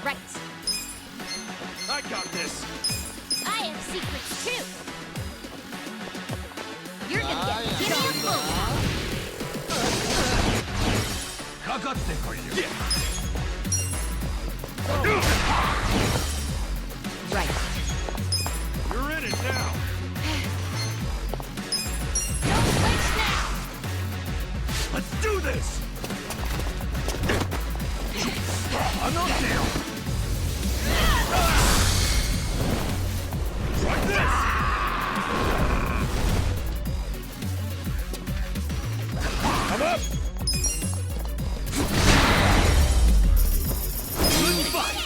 Right. I got this. I have secrets too. You're gonna get give me a full. Right. You're in it now. Don't flinch now. Let's do this. I'm not down. Try this. Come up. Good fight.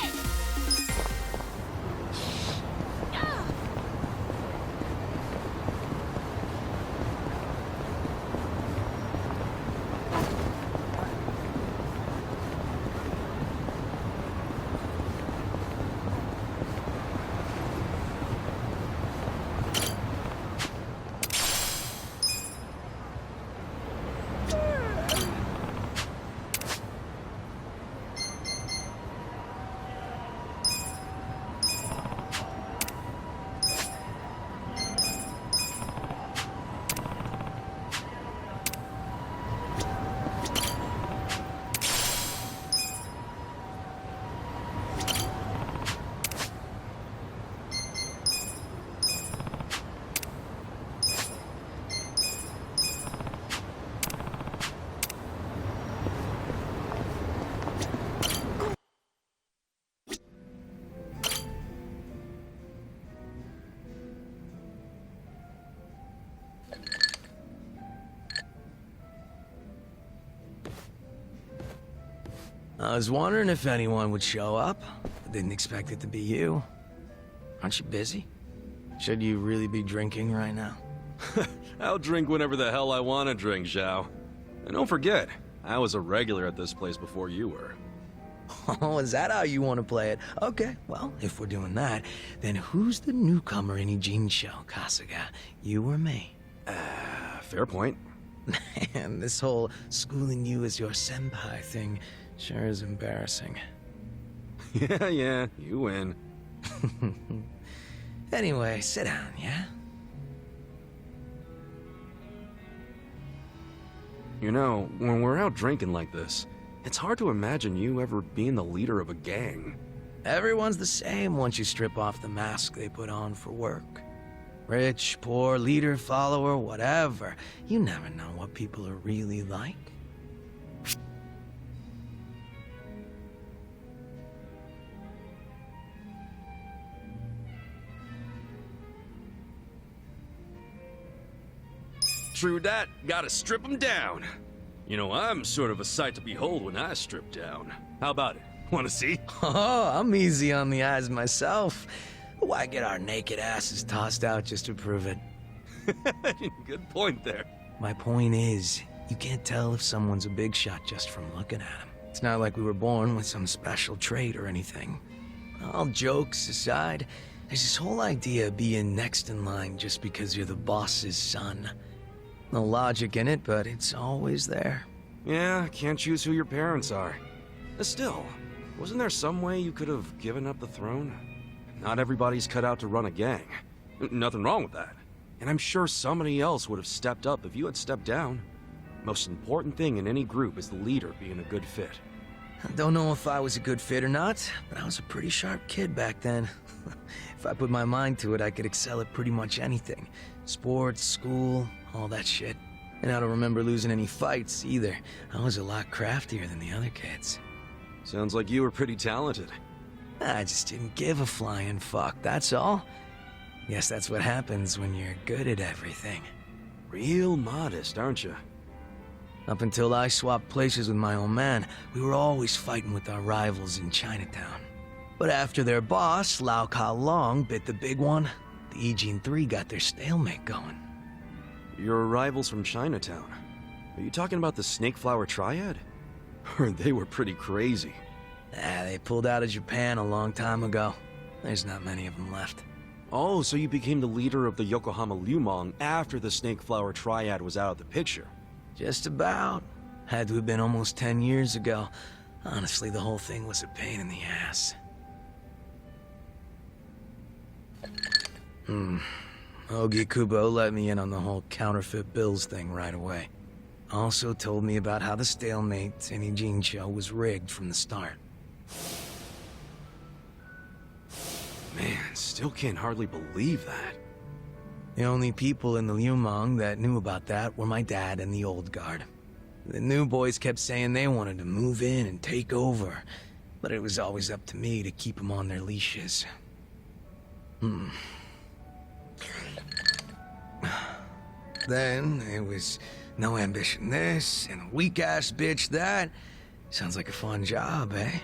I was wondering if anyone would show up. I didn't expect it to be you. Aren't you busy? Should you really be drinking right now? I'll drink whenever the hell I want to drink, Zhao. And don't forget, I was a regular at this place before you were. Oh, is that how you want to play it? Okay, well, if we're doing that, then who's the newcomer in Ijincho, Kasuga? You or me? Fair point. Man, this whole schooling you as your senpai thing sure is embarrassing. Yeah, you win. Anyway, sit down, yeah? You know, when we're out drinking like this, it's hard to imagine you ever being the leader of a gang. Everyone's the same once you strip off the mask they put on for work. Rich, poor, leader, follower, whatever. You never know what people are really like. True that, gotta strip them down. You know, I'm sort of a sight to behold when I strip down. How about it? Wanna see? Oh, I'm easy on the eyes myself. Why get our naked asses tossed out just to prove it? Good point there. My point is, you can't tell if someone's a big shot just from looking at him. It's not like we were born with some special trait or anything. All jokes aside, there's this whole idea of being next in line just because you're the boss's son. No logic in it, but it's always there. Yeah, can't choose who your parents are. Still, wasn't there some way you could have given up the throne? Not everybody's cut out to run a gang. Nothing wrong with that. And I'm sure somebody else would have stepped up if you had stepped down. Most important thing in any group is the leader being a good fit. I don't know if I was a good fit or not, but I was a pretty sharp kid back then. If I put my mind to it, I could excel at pretty much anything. Sports, school, all that shit. And I don't remember losing any fights, either. I was a lot craftier than the other kids. Sounds like you were pretty talented. I just didn't give a flying fuck, that's all. Guess that's what happens when you're good at everything. Real modest, aren't you? Up until I swapped places with my old man, we were always fighting with our rivals in Chinatown. But after their boss, Lau Ka Long, bit the big one, the Ijin 3 got their stalemate going. Your rivals from Chinatown. Are you talking about the Snake Flower Triad? Heard they were pretty crazy. They pulled out of Japan a long time ago. There's not many of them left. Oh, so you became the leader of the Yokohama Liumang after the Snake Flower Triad was out of the picture. Just about. Had to have been almost 10 years ago. Honestly, the whole thing was a pain in the ass. Ogi Kubo let me in on the whole counterfeit bills thing right away. Also told me about how the stalemate Tenijin show was rigged from the start. Man, still can't hardly believe that. The only people in the Liumang that knew about that were my dad and the old guard. The new boys kept saying they wanted to move in and take over, but it was always up to me to keep them on their leashes. Then it was no ambition this, and a weak-ass bitch that. Sounds like a fun job, eh?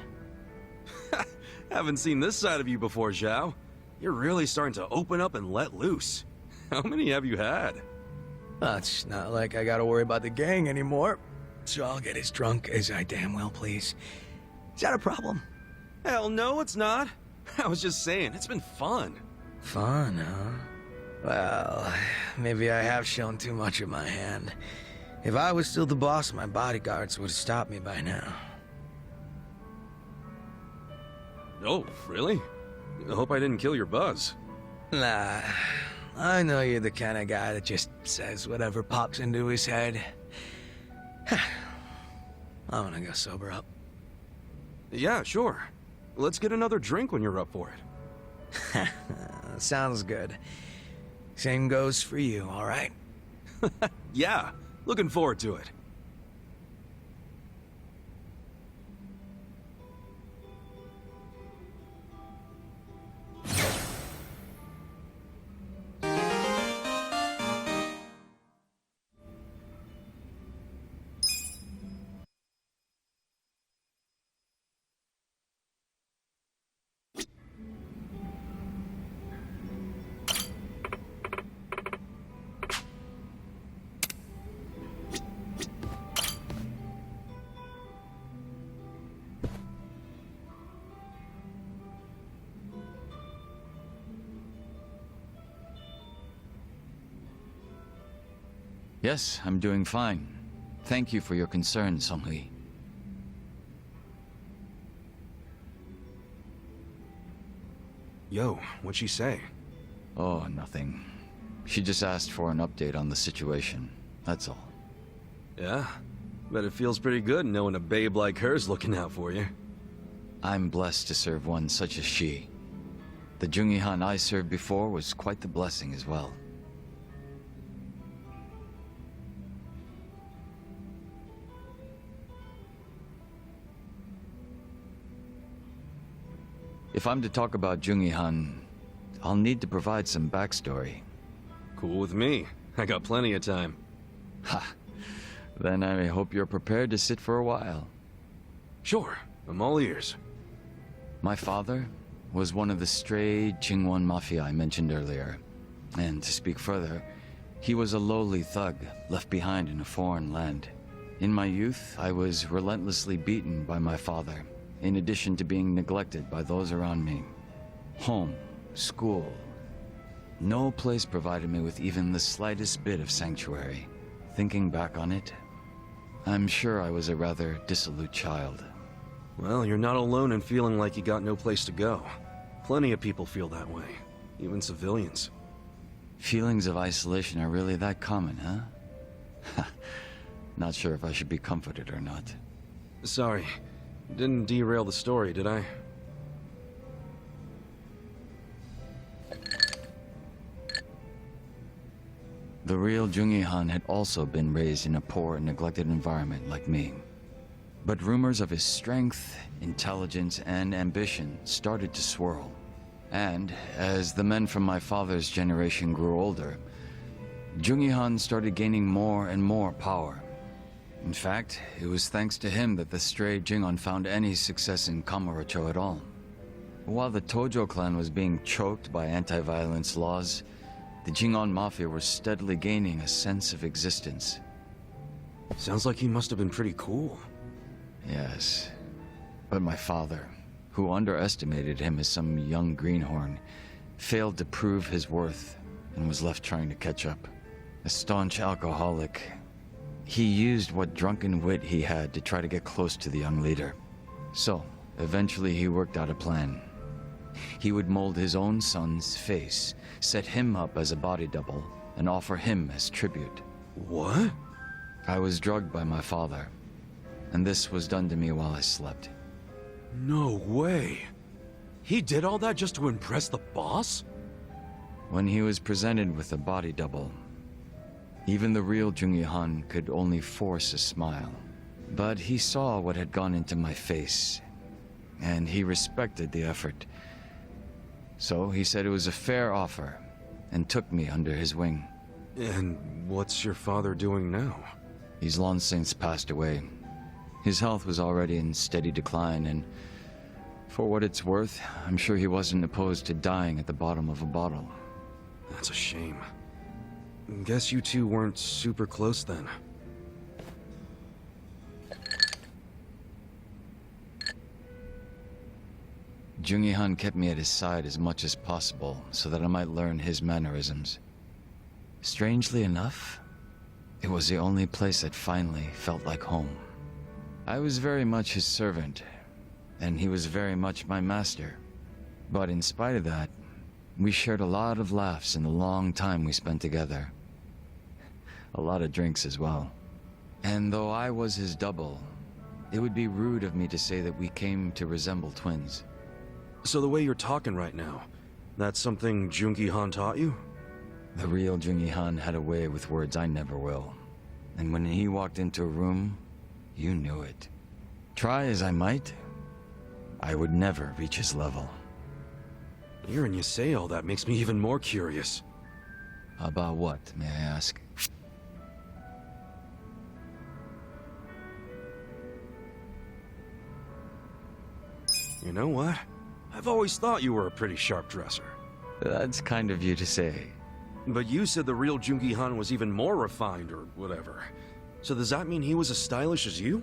Haven't seen this side of you before, Zhao. You're really starting to open up and let loose. How many have you had? It's not like I gotta worry about the gang anymore, so I'll get as drunk as I damn well please. Is that a problem? Hell no, it's not. I was just saying, it's been fun. Fun, huh? Well, maybe I have shown too much of my hand. If I was still the boss, my bodyguards would have stopped me by now. Oh, really? I hope I didn't kill your buzz. Nah, I know you're the kind of guy that just says whatever pops into his head. I'm gonna go sober up. Yeah, sure. Let's get another drink when you're up for it. Sounds good. Same goes for you, all right? Yeah, looking forward to it. Yes, I'm doing fine. Thank you for your concern, Songhui. Yo, what'd she say? Oh, nothing. She just asked for an update on the situation. That's all. Yeah? Bet it feels pretty good knowing a babe like her's looking out for you. I'm blessed to serve one such as she. The Jungihan I served before was quite the blessing as well. If I'm to talk about Jungihan, I'll need to provide some backstory. Cool with me. I got plenty of time. Ha! Then I hope you're prepared to sit for a while. Sure, I'm all ears. My father was one of the stray Jingwon Mafia I mentioned earlier. And to speak further, he was a lowly thug left behind in a foreign land. In my youth, I was relentlessly beaten by my father, in addition to being neglected by those around me. Home, school. No place provided me with even the slightest bit of sanctuary. Thinking back on it, I'm sure I was a rather dissolute child. Well, you're not alone in feeling like you got no place to go. Plenty of people feel that way, even civilians. Feelings of isolation are really that common, huh? Not sure if I should be comforted or not. Sorry, didn't derail the story, did I? The real Jungihan had also been raised in a poor and neglected environment like me. But rumors of his strength, intelligence, and ambition started to swirl. And as the men from my father's generation grew older, Jungihan started gaining more and more power. In fact, it was thanks to him that the stray Jingon found any success in Kamurocho at all. While the Tojo clan was being choked by anti-violence laws, the Jingon Mafia were steadily gaining a sense of existence. Sounds like he must have been pretty cool. Yes, but my father, who underestimated him as some young greenhorn, failed to prove his worth and was left trying to catch up. A staunch alcoholic, He used what drunken wit he had to try to get close to the young leader. So, eventually he worked out a plan. He would mold his own son's face, set him up as a body double, and offer him as tribute. What? I was drugged by my father, and this was done to me while I slept. No way. He did all that just to impress the boss? When he was presented with a body double, even the real Jungi Han could only force a smile. But he saw what had gone into my face, and he respected the effort. So he said it was a fair offer, and took me under his wing. And what's your father doing now? He's long since passed away. His health was already in steady decline, and for what it's worth, I'm sure he wasn't opposed to dying at the bottom of a bottle. That's a shame. Guess you two weren't super close then. Jungi Han kept me at his side as much as possible so that I might learn his mannerisms. Strangely enough, it was the only place that finally felt like home. I was very much his servant, and he was very much my master. But in spite of that, we shared a lot of laughs in the long time we spent together. A lot of drinks as well. And though I was his double, it would be rude of me to say that we came to resemble twins. So the way you're talking right now, that's something Jungi Han taught you? The real Jungi Han had a way with words I never will. And when he walked into a room, you knew it. Try as I might, I would never reach his level. Hearing you say all that makes me even more curious. About what, may I ask? You know what? I've always thought you were a pretty sharp dresser. That's kind of you to say. But you said the real Jungi Han was even more refined or whatever. So does that mean he was as stylish as you?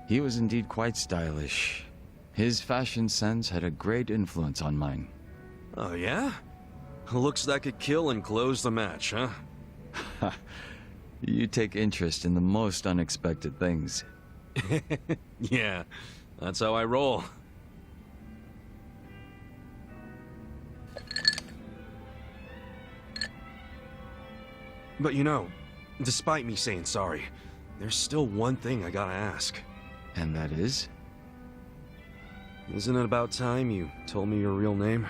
He was indeed quite stylish. His fashion sense had a great influence on mine. Oh yeah? Looks that could kill and close the match, huh? You take interest in the most unexpected things. Yeah, that's how I roll. But you know, despite me saying sorry, there's still one thing I gotta ask. And that is? Isn't it about time you told me your real name?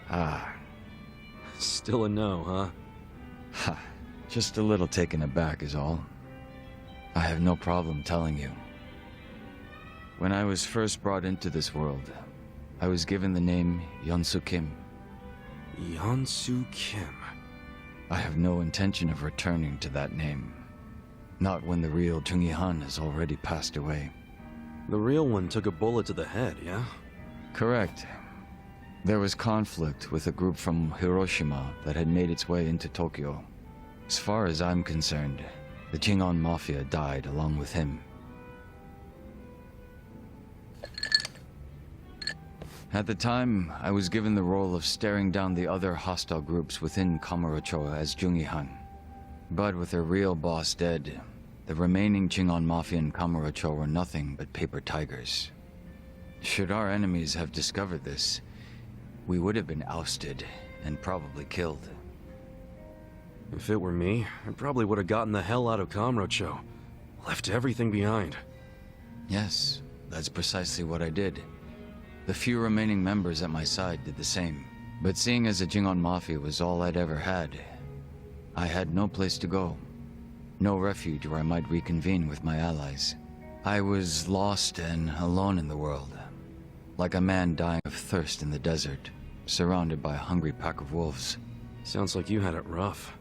Ah. Still a no, huh? Ha. Just a little taken aback is all. I have no problem telling you. When I was first brought into this world, I was given the name Yeonsu Kim. Yeonsu Kim. I have no intention of returning to that name. Not when the real Jungi Han has already passed away. The real one took a bullet to the head, yeah? Correct. There was conflict with a group from Hiroshima that had made its way into Tokyo. As far as I'm concerned, the Jingon Mafia died along with him. At the time, I was given the role of staring down the other hostile groups within Kamurocho as Jungi Han. But with their real boss dead, the remaining Jingon Mafia in Kamurocho were nothing but paper tigers. Should our enemies have discovered this, we would have been ousted and probably killed. If it were me, I probably would have gotten the hell out of Kamurocho. Left everything behind. Yes, that's precisely what I did. The few remaining members at my side did the same. But seeing as the Jingon Mafia was all I'd ever had, I had no place to go. No refuge where I might reconvene with my allies. I was lost and alone in the world. Like a man dying of thirst in the desert, surrounded by a hungry pack of wolves. Sounds like you had it rough.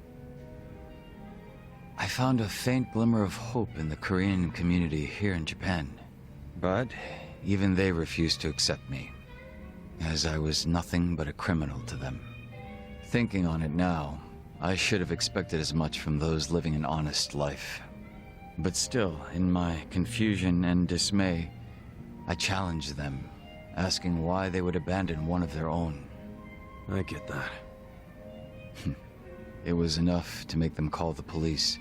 I found a faint glimmer of hope in the Korean community here in Japan. But even they refused to accept me, as I was nothing but a criminal to them. Thinking on it now, I should have expected as much from those living an honest life. But still, in my confusion and dismay, I challenged them, asking why they would abandon one of their own. I get that. It was enough to make them call the police.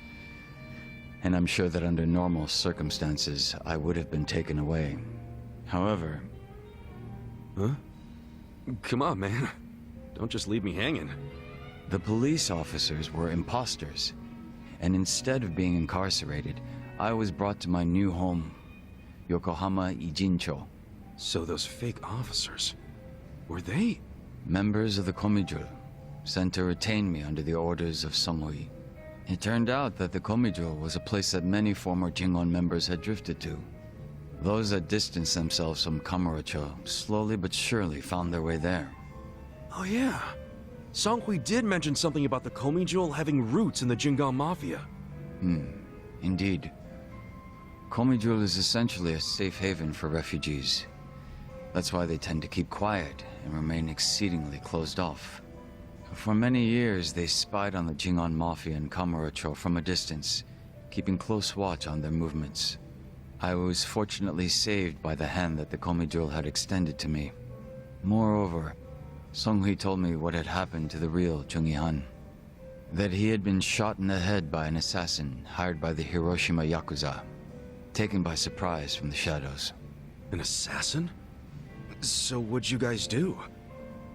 and I'm sure that under normal circumstances, I would have been taken away. However... Huh? Come on, man. Don't just leave me hanging. The police officers were imposters, and instead of being incarcerated, I was brought to my new home, Yokohama Ijincho. So those fake officers, were they? Members of the Komijul, sent to retain me under the orders of Songhui. It turned out that the Komijul was a place that many former Jingon members had drifted to. Those that distanced themselves from Kamurocho slowly but surely found their way there. Oh yeah. Songhui did mention something about the Komijul having roots in the Jingon Mafia. Indeed. Komijul is essentially a safe haven for refugees. That's why they tend to keep quiet and remain exceedingly closed off. For many years, they spied on the Jingon Mafia in Kamurocho from a distance, keeping close watch on their movements. I was fortunately saved by the hand that the Komijul had extended to me. Moreover, Songhui told me what had happened to the real Jungi-han. That he had been shot in the head by an assassin hired by the Hiroshima Yakuza, taken by surprise from the shadows. An assassin? So what'd you guys do?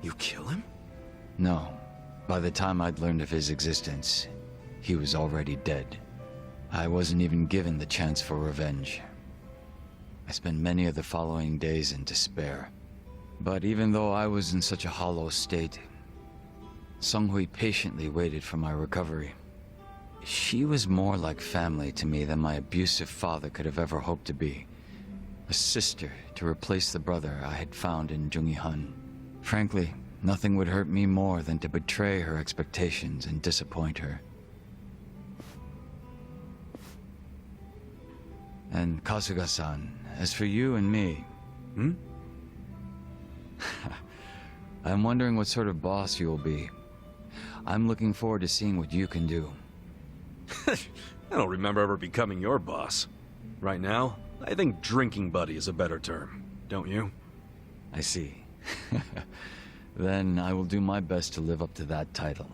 You kill him? No. By the time I'd learned of his existence, he was already dead. I wasn't even given the chance for revenge. I spent many of the following days in despair. But even though I was in such a hollow state, Songhui patiently waited for my recovery. She was more like family to me than my abusive father could have ever hoped to be. A sister to replace the brother I had found in Jungi-han. Frankly, nothing would hurt me more than to betray her expectations and disappoint her. And Kasuga-san, as for you and me... I'm wondering what sort of boss you'll be. I'm looking forward to seeing what you can do. I don't remember ever becoming your boss. Right now, I think drinking buddy is a better term, don't you? I see. Then I will do my best to live up to that title.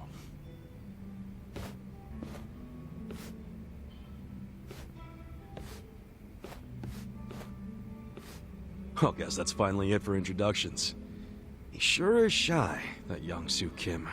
Well, guess that's finally it for introductions. He sure is shy, that young Soo Kim.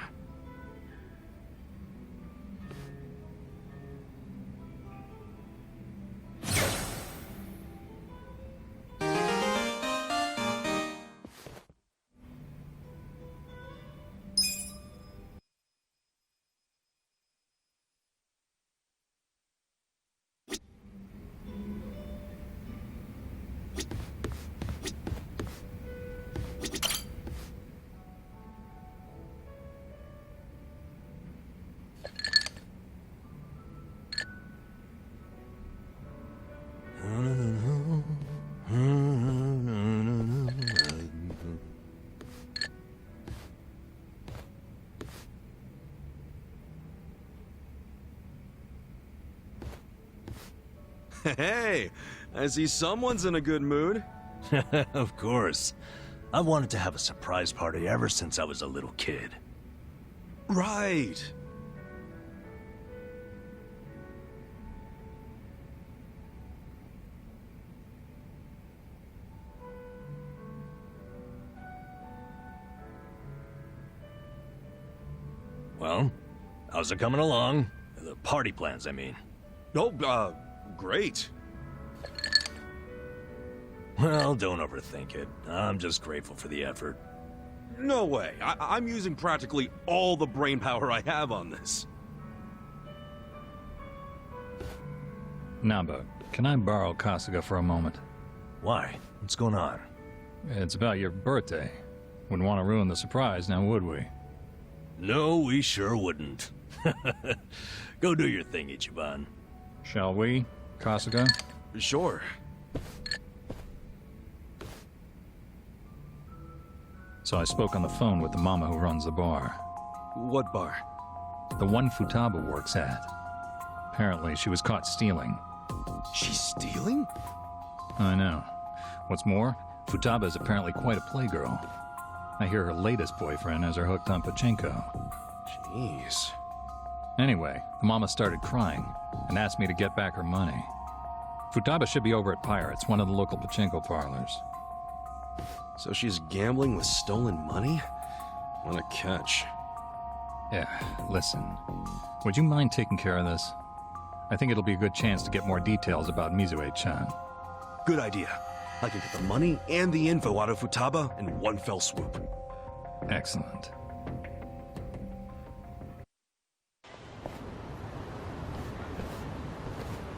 Hey, I see someone's in a good mood. Of course. I've wanted to have a surprise party ever since I was a little kid. Right. Well, how's it coming along? The party plans, I mean. Oh, great. Well, don't overthink it. I'm just grateful for the effort. No way. I'm using practically all the brain power I have on this. Naba, can I borrow Kasuga for a moment? Why? What's going on? It's about your birthday. Wouldn't want to ruin the surprise, now would we? No, we sure wouldn't. Go do your thing, Ichiban. Shall we, Kasuga? Sure. So I spoke on the phone with the mama who runs the bar. What bar? The one Futaba works at. Apparently, she was caught stealing. She's stealing? I know. What's more, Futaba is apparently quite a playgirl. I hear her latest boyfriend has her hooked on pachinko. Jeez. Anyway, the mama started crying and asked me to get back her money. Futaba should be over at Pirates, one of the local pachinko parlors. So she's gambling with stolen money? What a catch. Yeah, listen. Would you mind taking care of this? I think it'll be a good chance to get more details about Mizue-chan. Good idea. I can get the money and the info out of Futaba in one fell swoop. Excellent.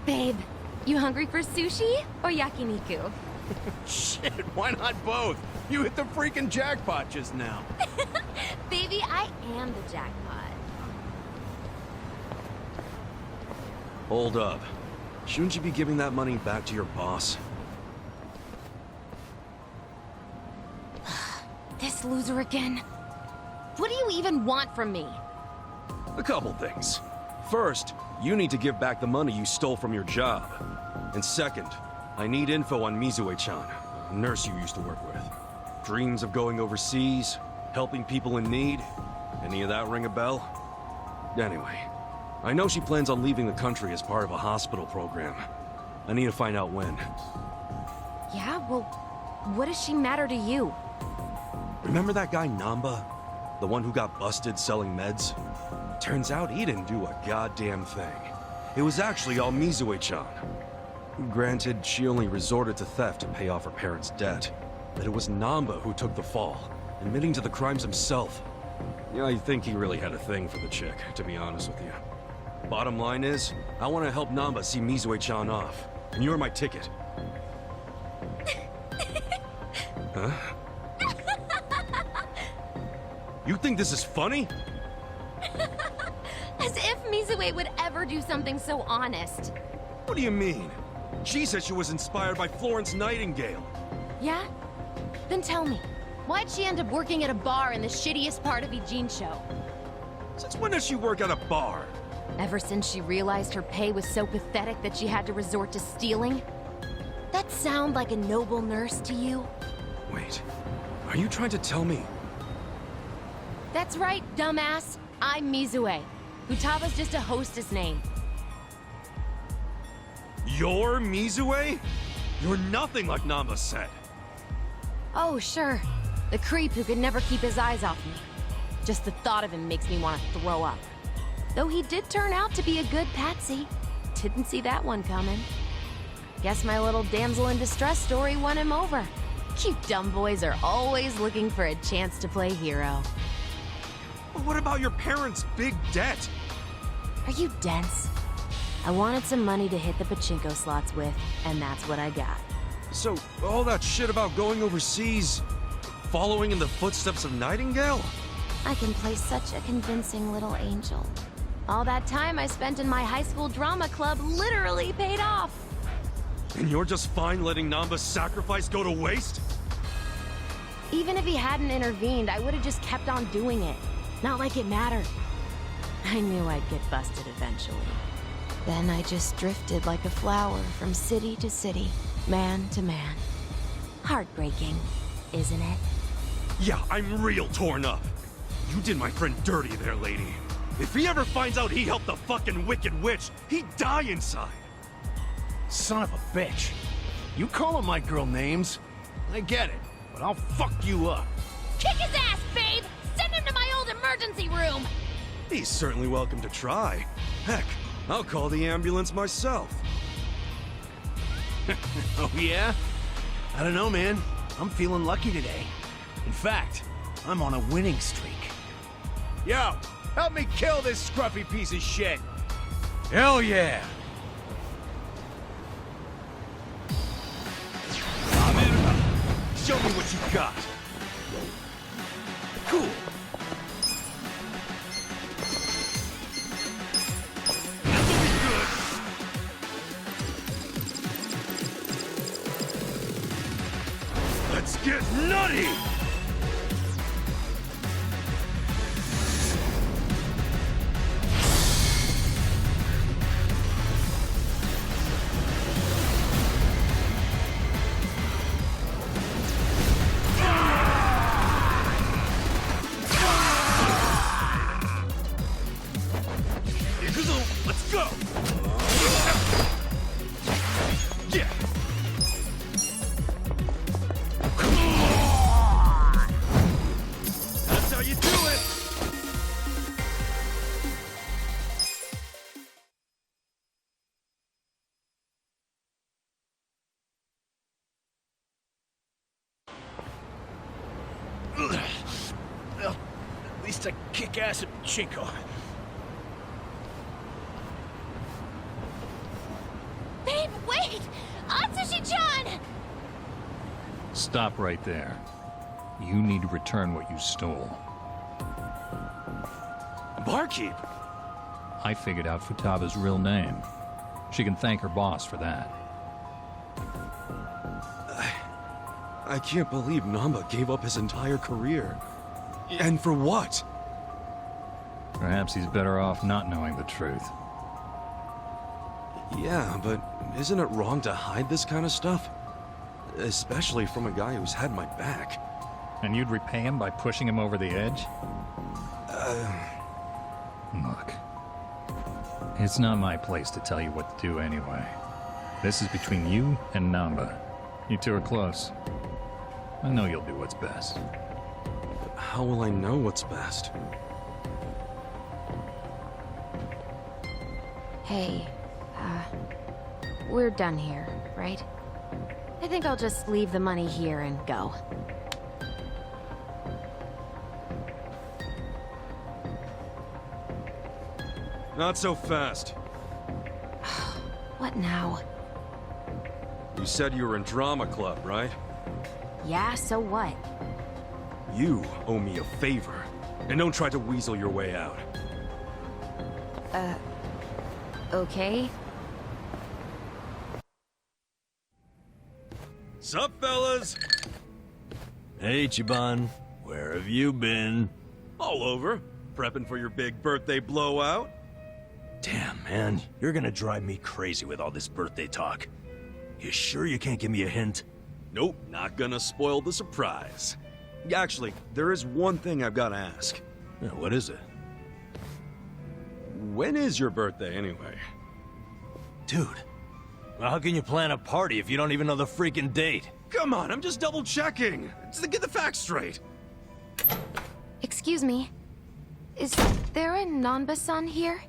Babe, you hungry for sushi or yakiniku? Shit, why not both? You hit the freaking jackpot just now. Baby, I am the jackpot. Hold up. Shouldn't you be giving that money back to your boss? This loser again. What do you even want from me? A couple things. First, you need to give back the money you stole from your job. And second, I need info on Mizue-chan, a nurse you used to work with. Dreams of going overseas, helping people in need. Any of that ring a bell? Anyway, I know she plans on leaving the country as part of a hospital program. I need to find out when. Yeah, well, what does she matter to you? Remember that guy Namba? The one who got busted selling meds? Turns out he didn't do a goddamn thing. It was actually all Mizue-chan. Granted, she only resorted to theft to pay off her parents' debt. But it was Namba who took the fall, admitting to the crimes himself. Yeah, I think he really had a thing for the chick, to be honest with you. Bottom line is, I want to help Namba see Mizue-chan off. And you're my ticket. Huh? You think this is funny? As if Mizue would ever do something so honest. What do you mean? She said she was inspired by Florence Nightingale. Yeah? Then tell me, why'd she end up working at a bar in the shittiest part of Ijincho? Since when does she work at a bar? Ever since she realized her pay was so pathetic that she had to resort to stealing? That sound like a noble nurse to you? Wait, are you trying to tell me? That's right, dumbass. I'm Mizue. Futaba's just a hostess name. You're Mizue? You're nothing like Namba said. Oh, sure. The creep who could never keep his eyes off me. Just the thought of him makes me want to throw up. Though he did turn out to be a good patsy. Didn't see that one coming. Guess my little damsel in distress story won him over. You dumb boys are always looking for a chance to play hero. But what about your parents' big debt? Are you dense? I wanted some money to hit the pachinko slots with, and that's what I got. So, all that shit about going overseas, following in the footsteps of Nightingale? I can play such a convincing little angel. All that time I spent in my high school drama club literally paid off. And you're just fine letting Namba's sacrifice go to waste? Even if he hadn't intervened, I would have just kept on doing it. Not like it mattered. I knew I'd get busted eventually. Then I just drifted like a flower from city to city, man to man. Heartbreaking, isn't it? Yeah, I'm real torn up. You did my friend dirty there, lady. If he ever finds out he helped the fucking Wicked Witch, he'd die inside. Son of a bitch. You calling my girl names? I get it, but I'll fuck you up. Kick his ass, babe! Send him to my old emergency room! He's certainly welcome to try. Heck, I'll call the ambulance myself. Oh yeah? I don't know, man. I'm feeling lucky today. In fact, I'm on a winning streak. Yo, help me kill this scruffy piece of shit. Hell yeah! Show me what you got. Cool. This'll be good. Let's get nutty! Well, at least I kick ass at Chinko. Babe, wait! Atsushi-chan! Stop right there. You need to return what you stole. Barkeep! I figured out Futaba's real name. She can thank her boss for that. I can't believe Namba gave up his entire career. And for what? Perhaps he's better off not knowing the truth. Yeah, but isn't it wrong to hide this kind of stuff? Especially from a guy who's had my back. And you'd repay him by pushing him over the edge? Look, it's not my place to tell you what to do anyway. This is between you and Namba. You two are close. I know you'll do what's best. How will I know what's best? Hey, we're done here, right? I think I'll just leave the money here and go. Not so fast. What now? You said you were in drama club, right? Yeah, so what? You owe me a favor. And don't try to weasel your way out. Okay? Sup, fellas? Hey, Chiban. Where have you been? All over. Prepping for your big birthday blowout? Damn, man. You're gonna drive me crazy with all this birthday talk. You sure you can't give me a hint? Nope, not gonna spoil the surprise. Actually, there is one thing I've gotta ask. Yeah, what is it? When is your birthday, anyway? Dude, well, how can you plan a party if you don't even know the freaking date? Come on, I'm just double-checking. Just to get the facts straight. Excuse me. Is there a Nanba-san here?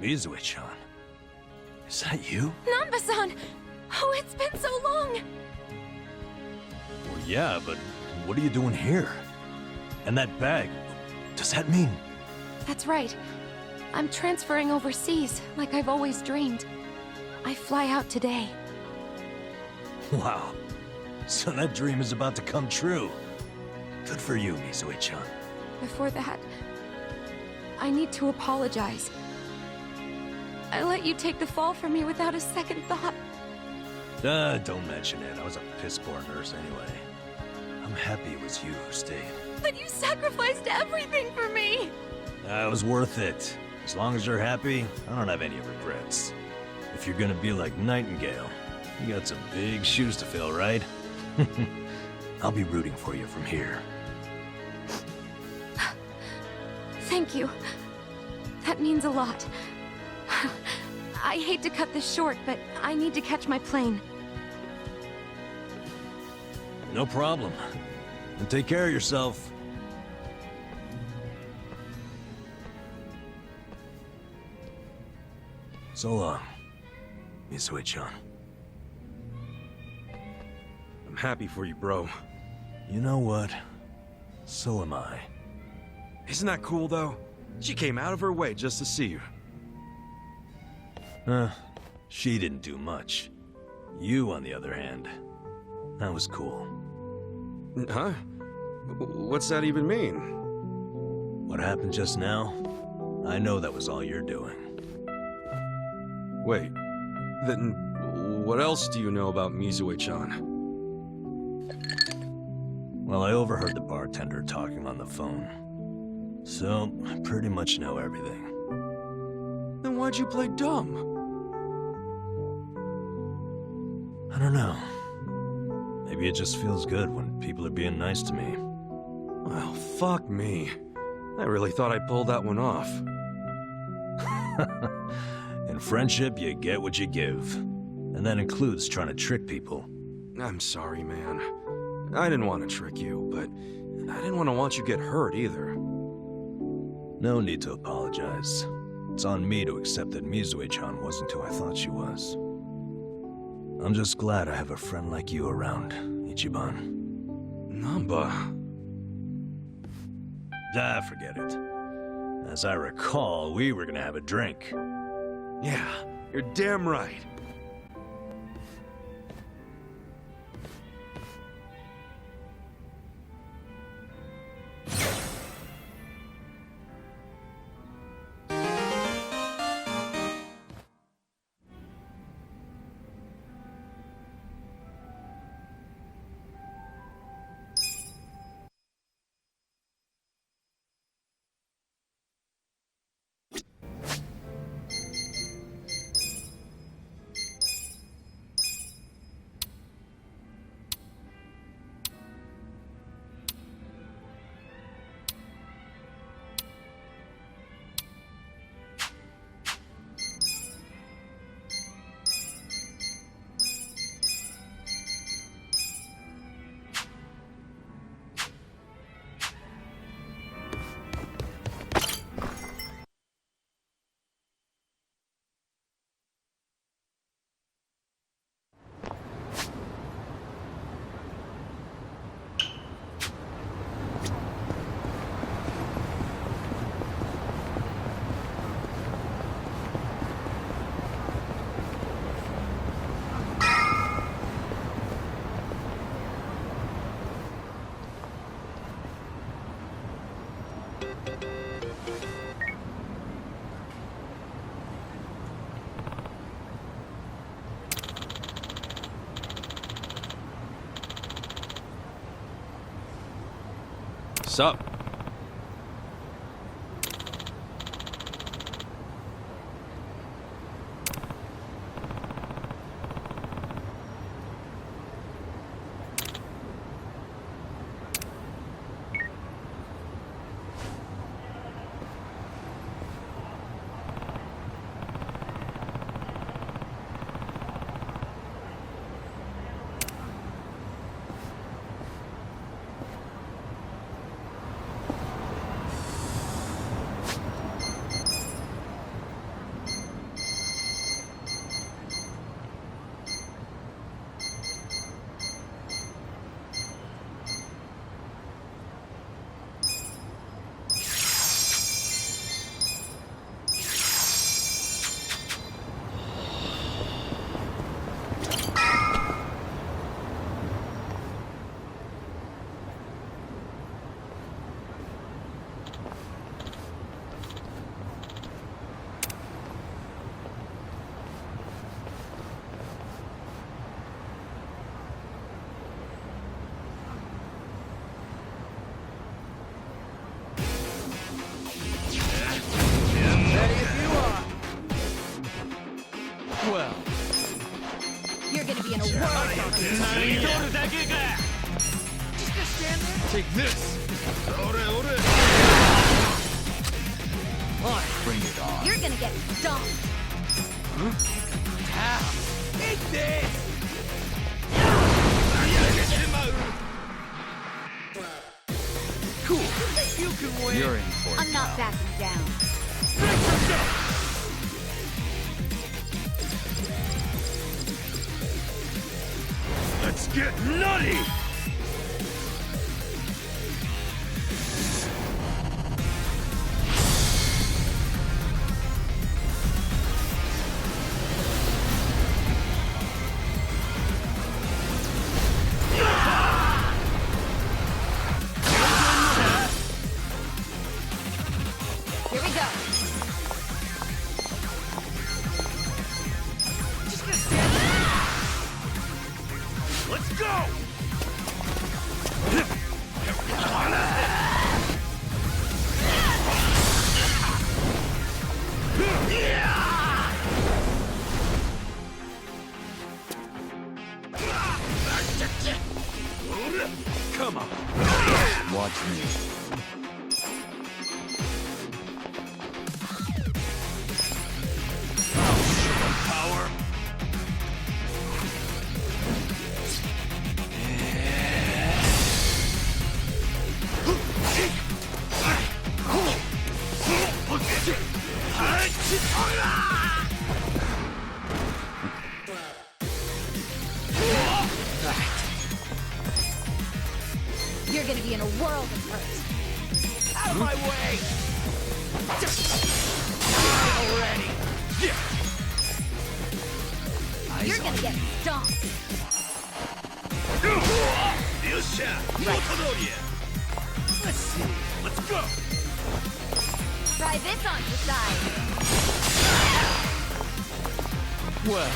Mizue-chan. Is that you? Nanba-san! Oh, it's been so long! Well, yeah, but what are you doing here? And that bag, does that mean? That's right. I'm transferring overseas, like I've always dreamed. I fly out today. Wow. So that dream is about to come true. Good for you, Mizue-chan. Before that, I need to apologize. I let you take the fall for me without a second thought. Don't mention it. I was a piss-poor nurse anyway. I'm happy it was you who stayed. But you sacrificed everything for me! It was worth it. As long as you're happy, I don't have any regrets. If you're gonna be like Nightingale, you got some big shoes to fill, right? I'll be rooting for you from here. Thank you. That means a lot. I hate to cut this short, but I need to catch my plane. No problem. And take care of yourself. So long, Mizue-chan. I'm happy for you, bro. You know what? So am I. Isn't that cool, though? She came out of her way just to see you. She didn't do much. You, on the other hand, that was cool. Huh? What's that even mean? What happened just now? I know that was all you're doing. Wait, then what else do you know about Mizue-chan? Well, I overheard the bartender talking on the phone. So, I pretty much know everything. Then why'd you play dumb? I don't know. Maybe it just feels good when people are being nice to me. Well, fuck me. I really thought I pulled that one off. In friendship, you get what you give. And that includes trying to trick people. I'm sorry, man. I didn't want to trick you, but I didn't want you get hurt either. No need to apologize. It's on me to accept that Mizue-chan wasn't who I thought she was. I'm just glad I have a friend like you around, Ichiban. Namba. Ah, forget it. As I recall, we were gonna have a drink. Yeah, you're damn right. Sup? Well, You're gonna be in a whirl. take this. Bring it on. You're gonna get stomped. Take this. Cool. You can win. You're in for it I'm not now. backing down. Let's get nutty! Here we go. Let's go! Come on. Watch me. Power. world of hurt. Out of my way! Die already! You're gonna get stomped. Let's see. Let's go! Try this on the side. Well,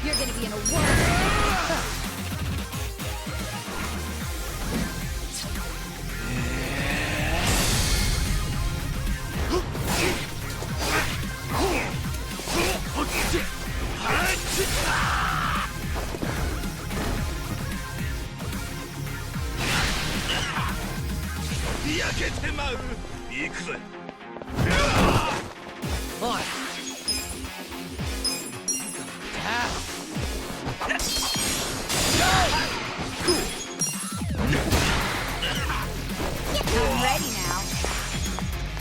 You're gonna be in a world. on. I'm ready now.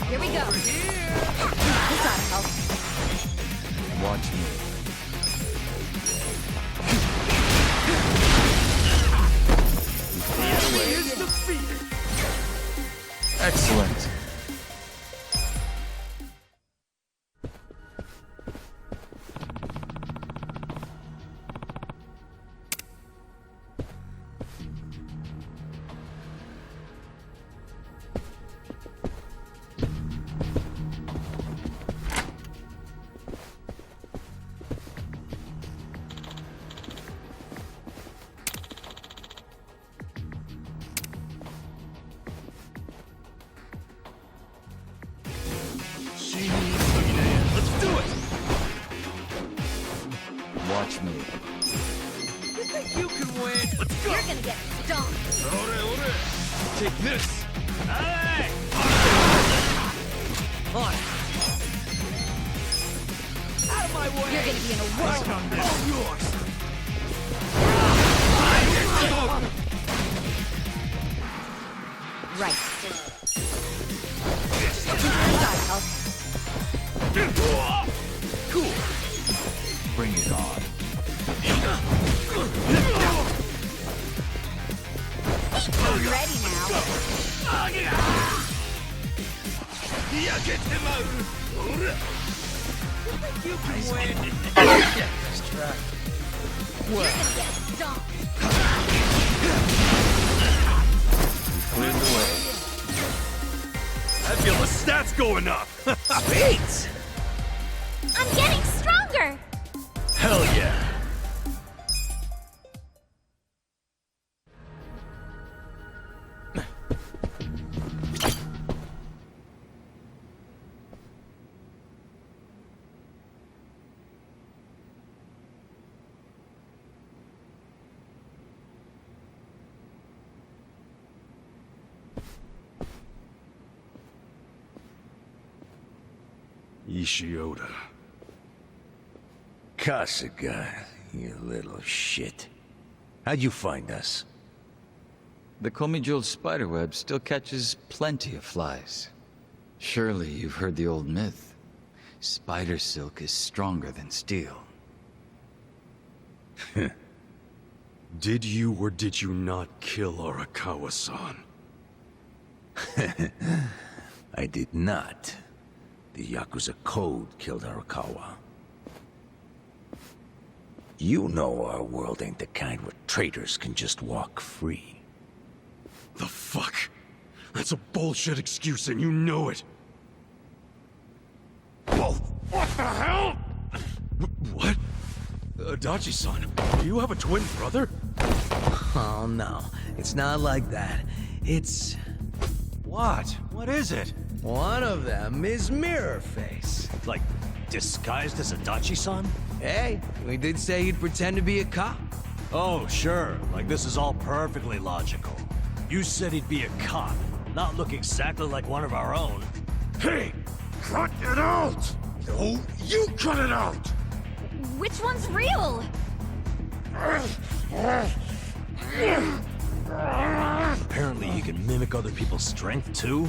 Here we go. This ought to help. Watch me. Excellent. Let's do it! Watch me. You think you can win? Let's go! You're gonna get stomped. Take this! Hey! On. Out of my way! You're gonna be in a world. All yours! Right. This ought to help. Cool! Bring it on. I'm ready now. You can win! Let's try. You're gonna get stomped. Clear the way. I feel the stats going up! Sweet! I'm getting stronger. Hell yeah! Ishioda. Kasuga, you little shit. How'd you find us? The Komijul spiderweb still catches plenty of flies. Surely you've heard the old myth. Spider silk is stronger than steel. Did you or did you not kill Arakawa-san? I did not. The Yakuza code killed Arakawa. You know our world ain't the kind where traitors can just walk free. The fuck? That's a bullshit excuse and you know it. Oh, what the hell? What? Adachi-san, do you have a twin brother? Oh, no. It's not like that. It's... What? What is it? one of them is Mirror Face. Like, disguised as Adachi-san? Hey, we did say he'd pretend to be a cop. Oh, sure. Like, this is all perfectly logical. You said he'd be a cop, not look exactly like one of our own. Hey! Cut it out! No, you cut it out! Which one's real? Apparently he can mimic other people's strength, too?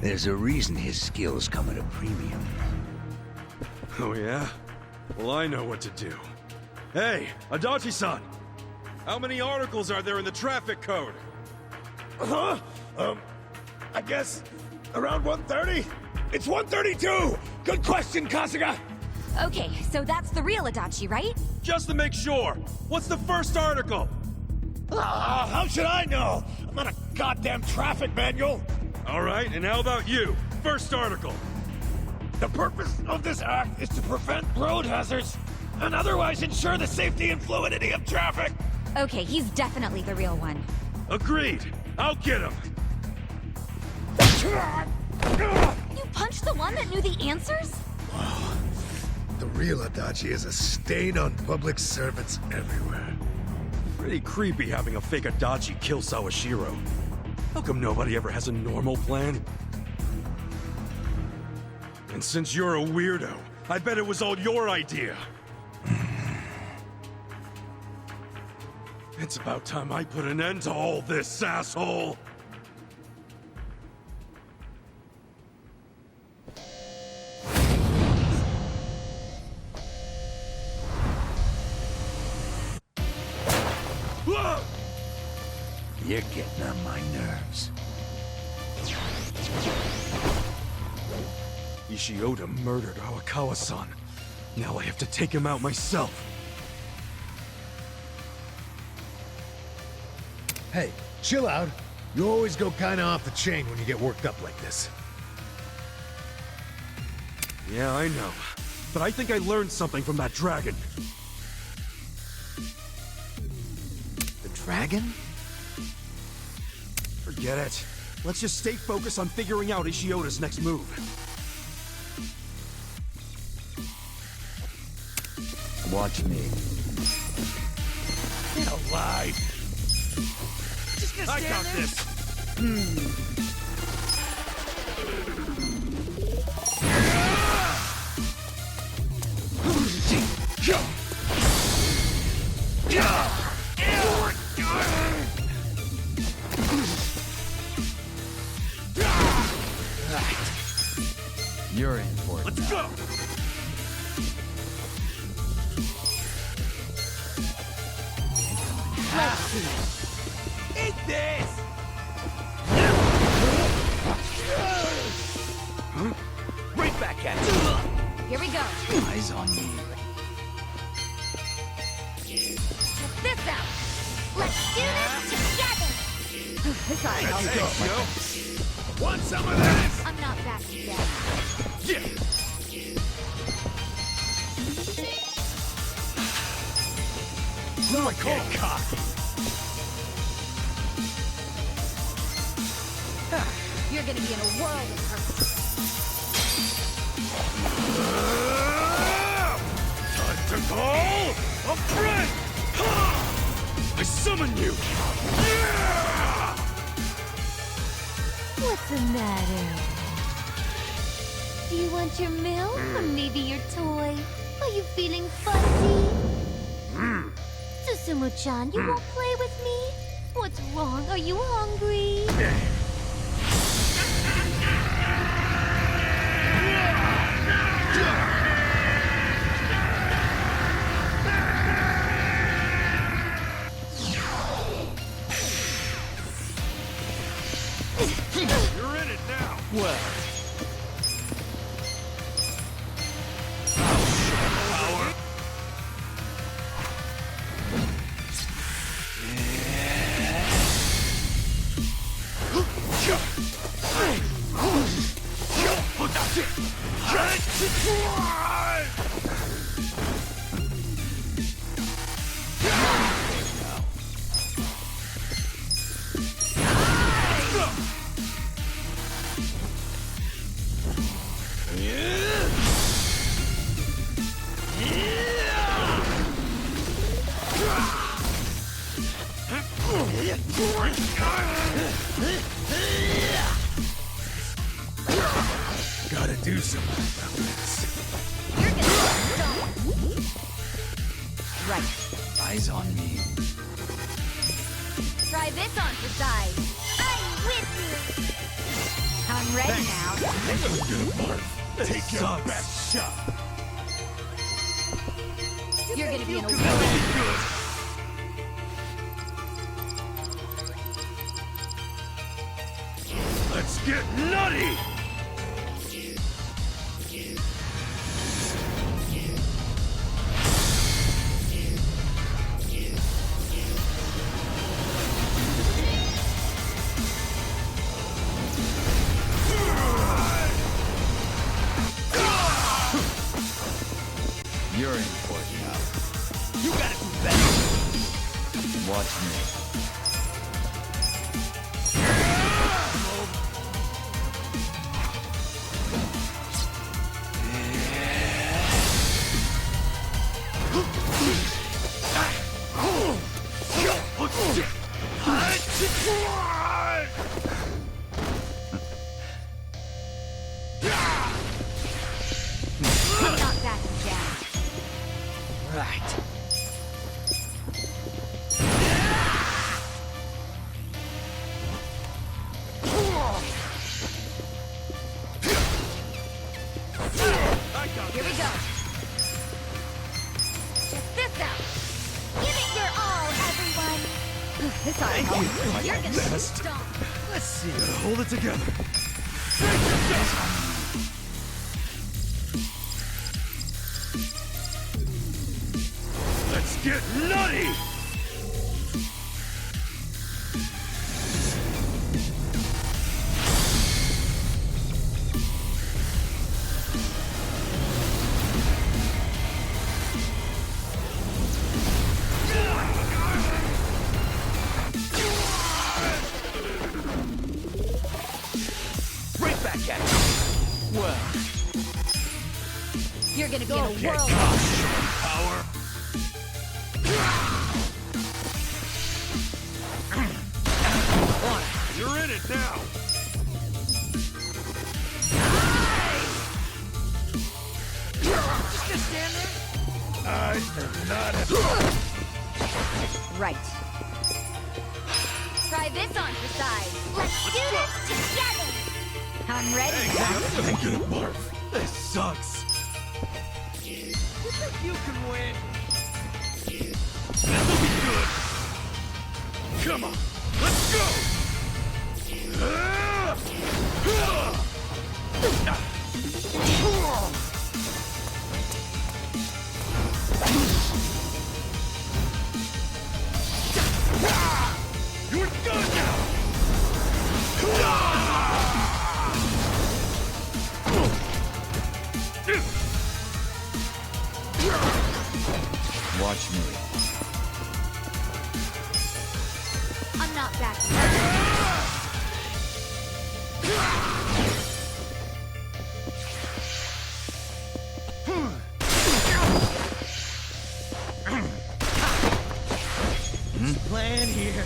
There's a reason his skills come at a premium. Oh yeah? Well, I know what to do. Hey, Adachi-san! How many articles are there in the traffic code? Huh? I guess around 130? It's 132! Good question, Kasuga! Okay, so that's the real Adachi, right? Just to make sure, what's the first article? Ah, how should I know? I'm not a goddamn traffic manual! Alright, and how about you? First article. The purpose of this act is to prevent road hazards and otherwise ensure the safety and fluidity of traffic! Okay, he's definitely the real one. Agreed. I'll get him. You punched the one that knew the answers? The real Adachi is a stain on public servants everywhere. Pretty creepy having a fake Adachi kill Sawashiro. How come nobody ever has a normal plan? And since you're a weirdo, I bet it was all your idea. It's about time I put an end to all this, asshole! You're getting on my nerves. Ishioda murdered Awakawa-san. Now I have to take him out myself. Hey, chill out. You always go kinda off the chain when you get worked up like this. Yeah, I know. But I think I learned something from that dragon. The dragon? Forget it. Let's just stay focused on figuring out Ishioda's next move. Watch me. Get alive! I got this! You're in for it. Let's go! Eat this! Right back at you! Here we go. Eyes on me. Check this out. Let's do this together. Sorry, Let's go! Want some of this? I'm not back yet. Yeah! What do I call cocky? You're gonna be in a whirl with her. Time to call a friend! I summon you! Yeah! What's the matter? Do you want your milk or maybe your toy? Are you feeling fuzzy? Susumu-chan, you won't play with me? What's wrong? Are you hungry? You're in it now! Well, Gotta do something about this. You're gonna get stoned. Right. Eyes on me. Try this on for size. I'm with you. I'm ready now. Take your best shot! You're gonna be in a whirl. Let's get nutty! You're in for it now. You gotta do better! Watch me. I'm not backing down. Right. Here we go. Check this out. Give it your all, everyone. This ought You're gonna stomp. Let's see. Gotta hold it together. Let's get nutty! Right back at you. Well, You're gonna be in a get whirl. caught, power. You're in it now. Just gonna stand there? I am not a... Right. Try this on for size. Let's do this together. I'm ready. I'm gonna barf. This sucks. You think you can win? This'll be good. Come on, let's go! You're done now! Watch me. I'm not backing. Plan here.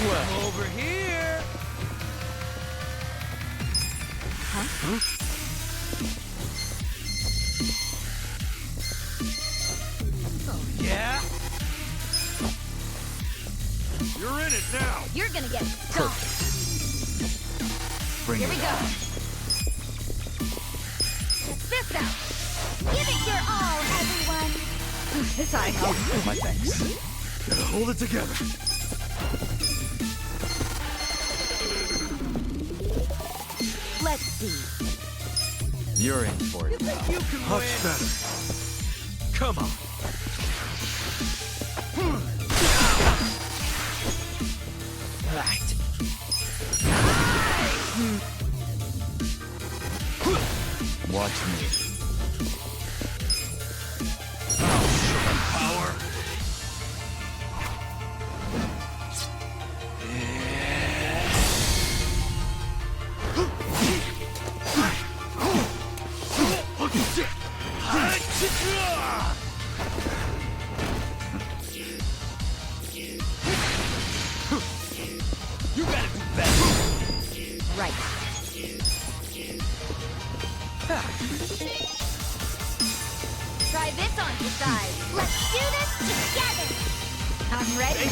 Well, over here. Oh, yeah? You're in it now. You're gonna get stomped. Bring Here it we go. on. Check this out. Give it your all, everyone. This ought to help. My thanks. Gotta hold it together. Let's see. You're in for it now. You can Much better. Come on. Right. Watch me. Power. You gotta do better. Right. Try this on for size. Let's do this together. I'm ready.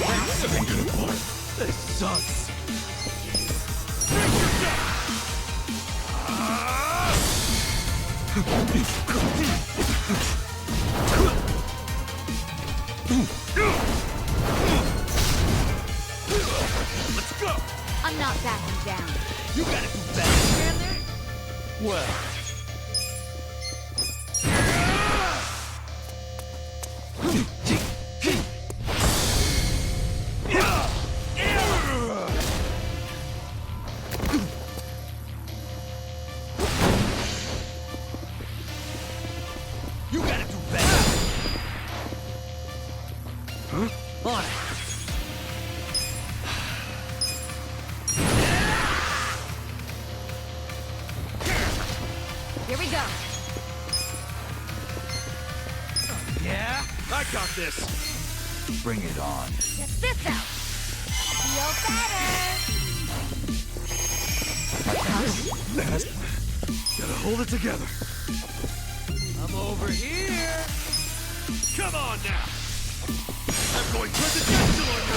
This sucks. Let's go. I'm not backing down. You gotta do better. Stand there. Well. You gotta do better. Huh? On it. Here we go. Yeah? I got this. Bring it on. Check this out. Feel better. Gotta hold it together. I'm over here. Come on now. I'm going presidential on you.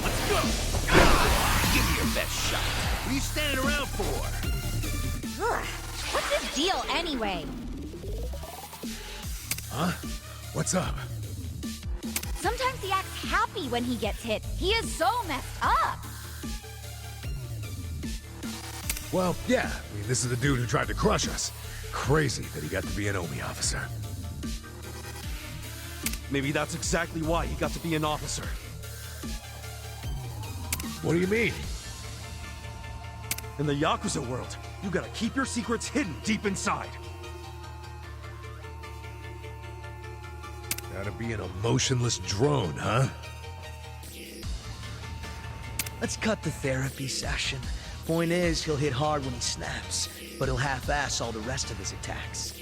Let's go. Give me your best shot. What are you standing around for? Ugh. What's his deal anyway? Huh? What's up? Sometimes he acts happy when he gets hit. He is so messed up. Well, yeah. I mean, this is the dude who tried to crush us. Crazy that he got to be an OMI officer. Maybe that's exactly why he got to be an officer. What do you mean? In the Yakuza world, you gotta keep your secrets hidden deep inside. Gotta be an emotionless drone, huh? Let's cut the therapy session. Point is, he'll hit hard when he snaps, but he'll half-ass all the rest of his attacks.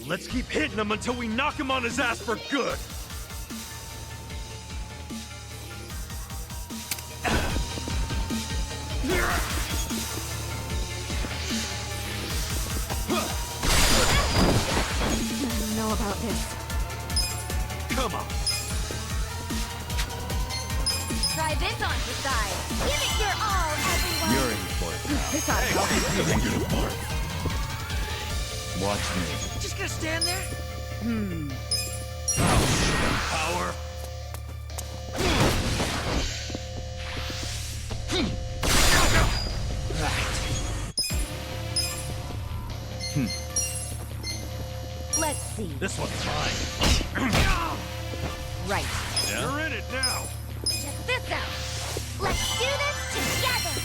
Let's keep hitting him until we knock him on his ass for good. I don't know about this. Come on. Try this on the side. Give it your all, everyone. You're in for it. This ought to help. Watch me. Just gonna stand there? Power. Let's see. This one's mine. Right. You're in it now. Check this out. Let's do this together.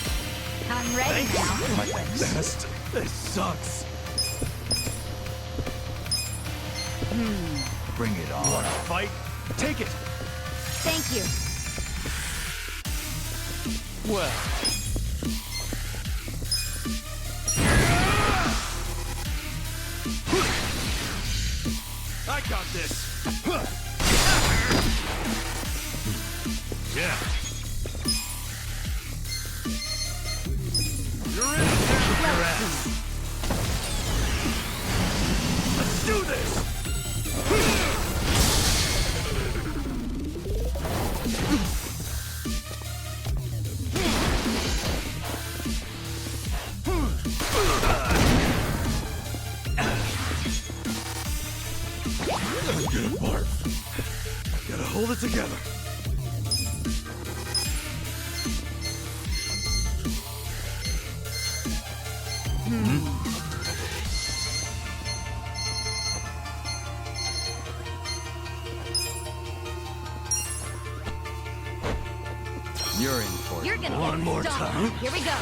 I'm ready now. This sucks. Bring it on. Wanna fight? Take it. Thank you. Well. I got this. Yeah. You're in it now. Let's do this. I'm gonna barf. Gotta hold it together. You're in for it. You're gonna One get more stung. time. Here we go.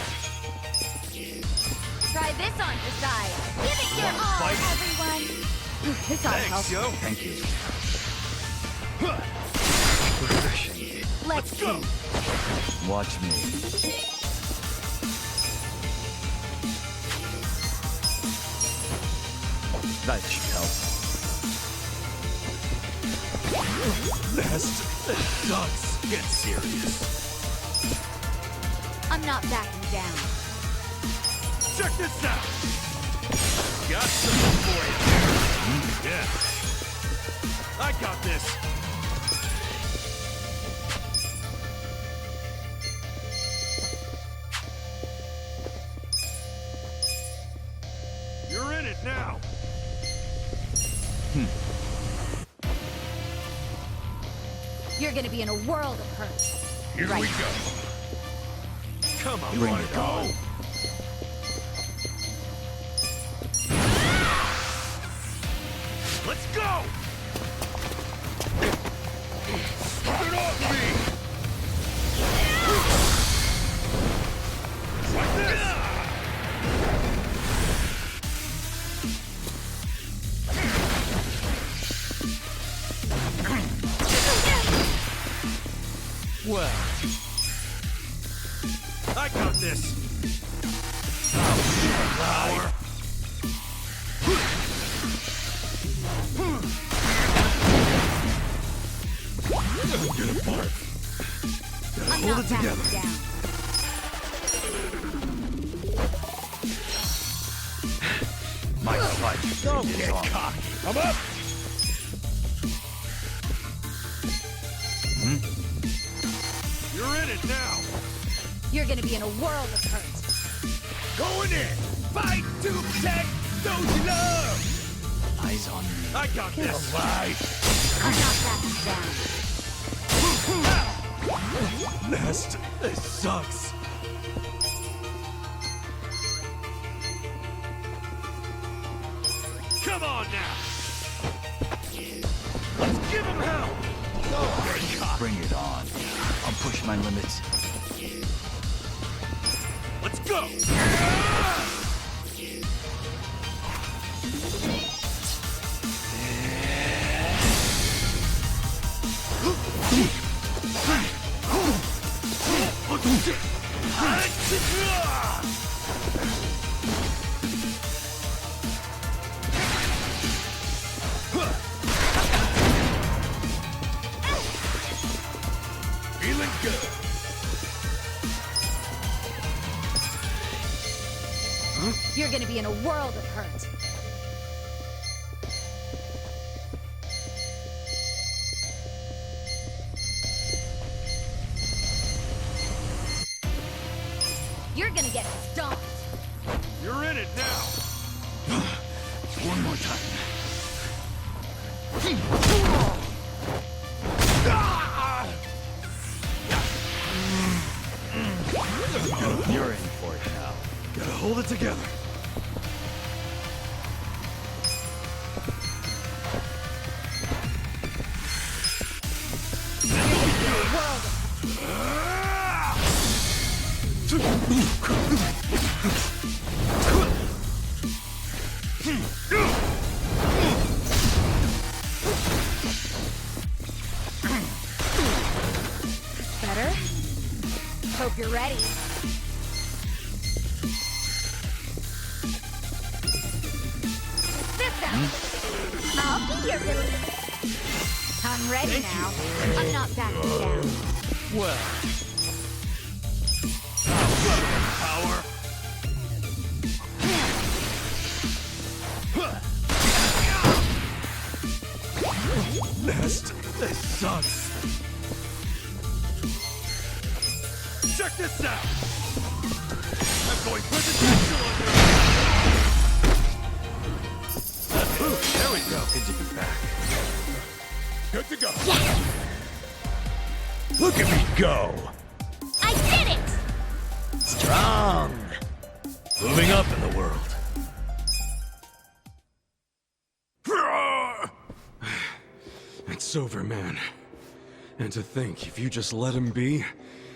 Try this on the side. Give it your all, fight? everyone. This ought to help. Thanks, yo. Thank you. Let's go. Watch me. That should help. This sucks. Get serious. I'm not backing down. Check this out. Got something for you. Yeah. I got this! You're in it now! You're gonna be in a world of hurt. Here Right. we go. Come on, You bring wanna it go? on! Let's go! Get off me! Like this! Well, I got this! Power! I'm not backing down. My fight! Don't get cocky! Come up! You're in it now! You're gonna be in a world of hurt. Going in! Fight to protect those you love! Eyes on me. I got this! Alive! I'm not backing down. Nest, this sucks! Come on now! Let's give him hell! Bring it on. I'll push my limits. Let's go! Feeling good. You're gonna be in a world of hurt. You're gonna get stomped. You're in it now. One more time. You're in for it now. Gotta hold it together. Better? Hope you're ready. I'll be your release. I'm ready now. I'm not backing down. Well. Power. Nest, this sucks. Check this out. I'm going presidential on you. There we go. Good to be back. Good to go. Yes! Look at me go. I did it! Strong! Moving up in the world. it's over, man. And to think, if you just let him be,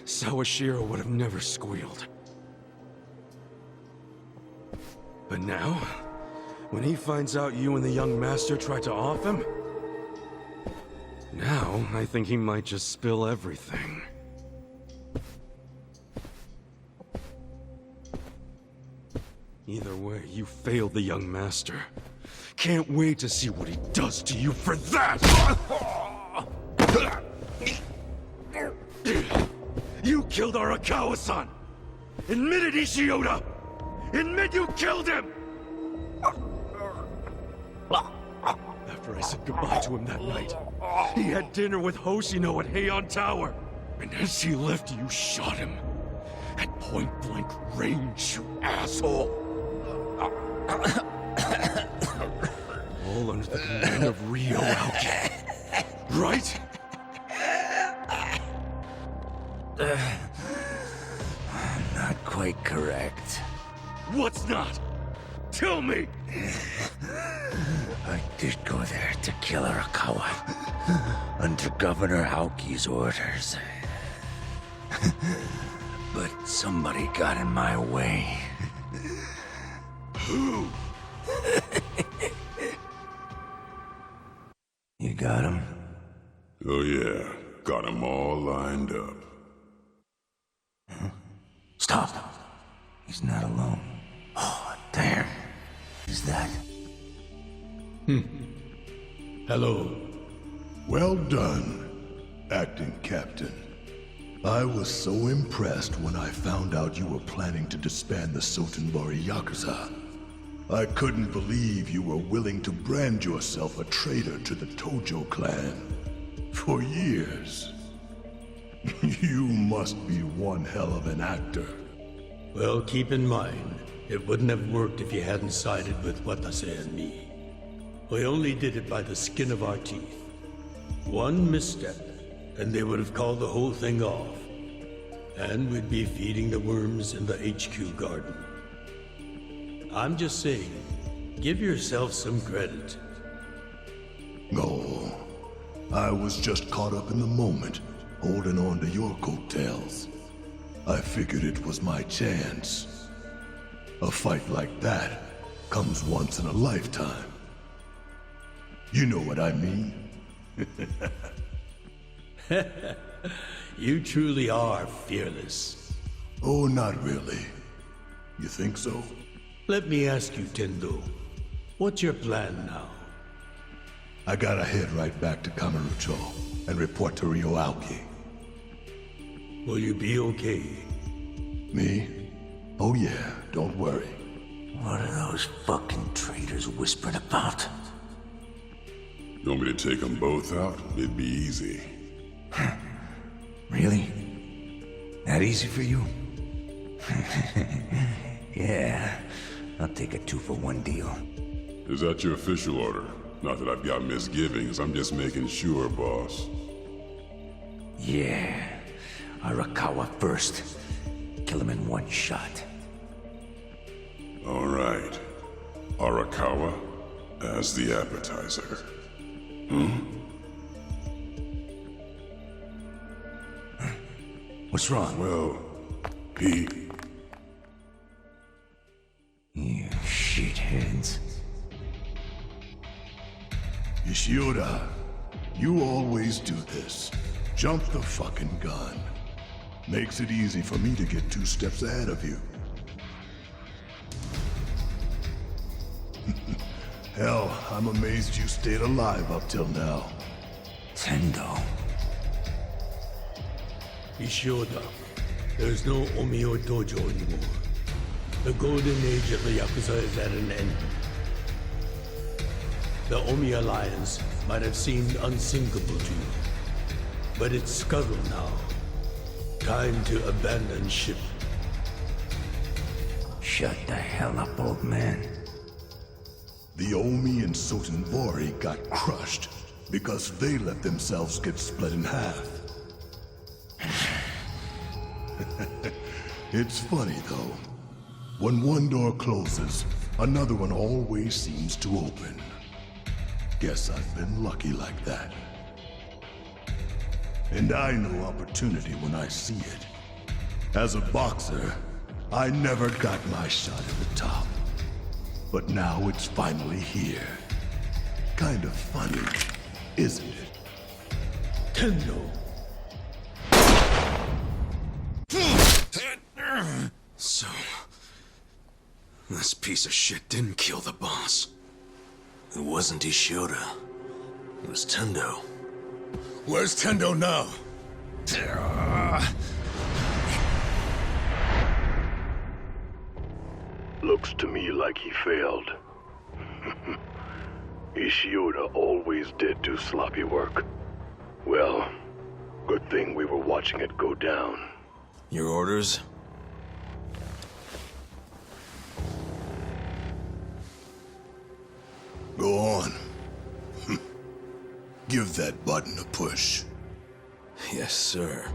Sawashiro would have never squealed. But now, when he finds out you and the young master tried to off him, now I think he might just spill everything. Either way, you failed the young master. Can't wait to see what he does to you for that! You killed Arakawa-san! Admit it, Ishioda! Admit you killed him! after I said goodbye to him that night. He had dinner with Hoshino at Heian Tower. And as he left, you shot him. At point-blank range, you asshole. All under the command of Ryo Aoki. Right? Not quite correct. What's not? Tell me! I did go there to kill Arakawa. Under Governor Aoki's orders. But somebody got in my way. Who? You got him? Oh yeah, got 'em all lined up. Stop. He's not alone. Oh, damn. Who's that? Hello. Well done, Acting Captain. I was so impressed when I found out you were planning to disband the Sotenbori Yakuza. I couldn't believe you were willing to brand yourself a traitor to the Tojo clan. For years. You must be one hell of an actor. Well, keep in mind, it wouldn't have worked if you hadn't sided with Watase and me. We only did it by the skin of our teeth. One misstep, and they would have called the whole thing off. And we'd be feeding the worms in the HQ garden. I'm just saying, give yourself some credit. No, I was just caught up in the moment, holding on to your coattails. I figured it was my chance. A fight like that comes once in a lifetime. You know what I mean? You truly are fearless. Oh, not really. You think so? Let me ask you, Tendo. What's your plan now? I gotta head right back to Kamurocho and report to Ryo Aoki. Will you be okay? Me? Oh yeah, don't worry. What are those fucking traitors whispering about? You want me to take 'em both out? It'd be easy. Really? That easy for you? Yeah, I'll take a 2-for-1 deal. Is that your official order? Not that I've got misgivings, I'm just making sure, boss. Yeah, Arakawa first. Kill him in one shot. All right. Arakawa as the appetizer. What's wrong? Well, he... You shitheads. Ishioda, you always do this. Jump the fucking gun. Makes it easy for me to get 2 steps ahead of you. Hell, I'm amazed you stayed alive up till now. Tendo. Ishioda, there's no Omio Dojo anymore. The golden age of the Yakuza is at an end. The Omi Alliance might have seemed unsinkable to you, but it's scuttled now. Time to abandon ship. Shut the hell up, old man. The Omi and Sotenbori got crushed because they let themselves get split in half. It's funny, though. When one door closes, another one always seems to open. Guess I've been lucky like that. And I know opportunity when I see it. As a boxer, I never got my shot at the top. But now it's finally here. Kind of funny, isn't it? Tendo! So... this piece of shit didn't kill the boss. It wasn't Ishioda. It was Tendo. Where's Tendo now? Looks to me like he failed. Ishioda always did do sloppy work. Well, good thing we were watching it go down. Your orders? Go on. Give that button a push. Yes, sir.